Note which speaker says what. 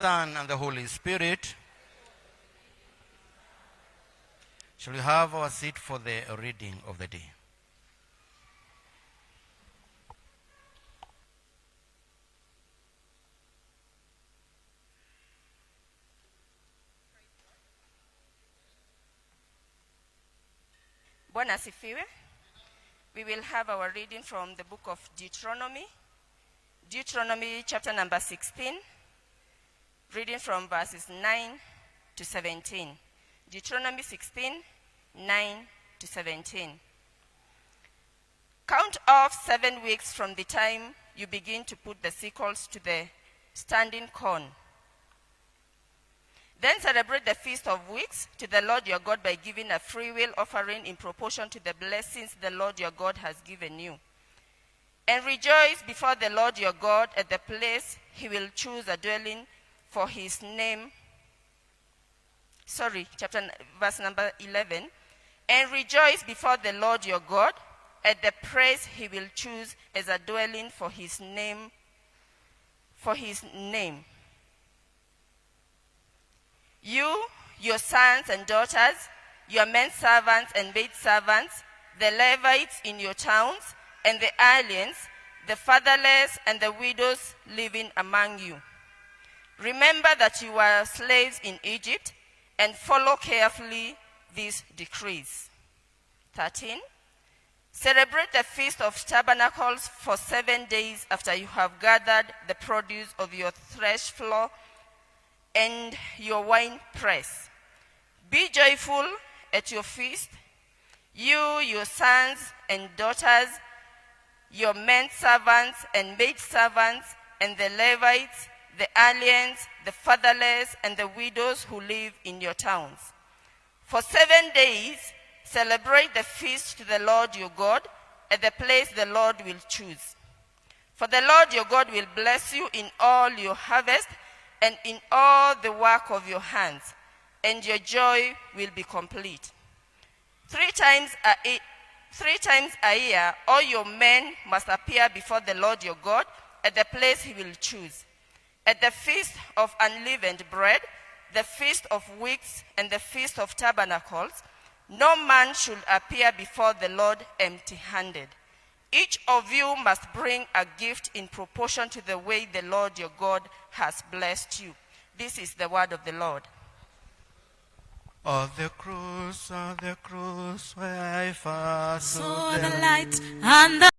Speaker 1: Son and the Holy Spirit. Shall we have our seat for the reading of the day?
Speaker 2: Bwana asifiwe. We will have our reading from the book of Deuteronomy. Deuteronomy chapter number 16, reading from verses 9 to 17. Deuteronomy 16, 9 to 17. Count off 7 weeks from the time you begin to put the sickles to the standing corn. Then celebrate the Feast of Weeks to the Lord your God by giving a freewill offering in proportion to the blessings the Lord your God has given you. And rejoice before the Lord your God at the place he will choose a dwelling for his name. Verse number 11. And rejoice before the Lord your God at the place he will choose as a dwelling for his name. You, your sons and daughters, your men servants and maid servants, the Levites in your towns, and the aliens, the fatherless and the widows living among you. Remember that you were slaves in Egypt, and follow carefully these decrees. 13. Celebrate the Feast of Tabernacles for 7 days after you have gathered the produce of your thresh floor and your wine press. Be joyful at your feast, you, your sons and daughters, your men servants and maid servants, and the Levites, the aliens, the fatherless, and the widows who live in your towns. For 7 days, celebrate the feast to the Lord your God at the place the Lord will choose. For the Lord your God will bless you in all your harvest and in all the work of your hands, and your joy will be complete. 3 times a year, all your men must appear before the Lord your God at the place he will choose. At the Feast of Unleavened Bread, the Feast of Weeks, and the Feast of Tabernacles, no man should appear before the Lord empty-handed. Each of you must bring a gift in proportion to the way the Lord your God has blessed you. This is the word of the Lord.
Speaker 1: On the cross where I first saw
Speaker 3: the light and the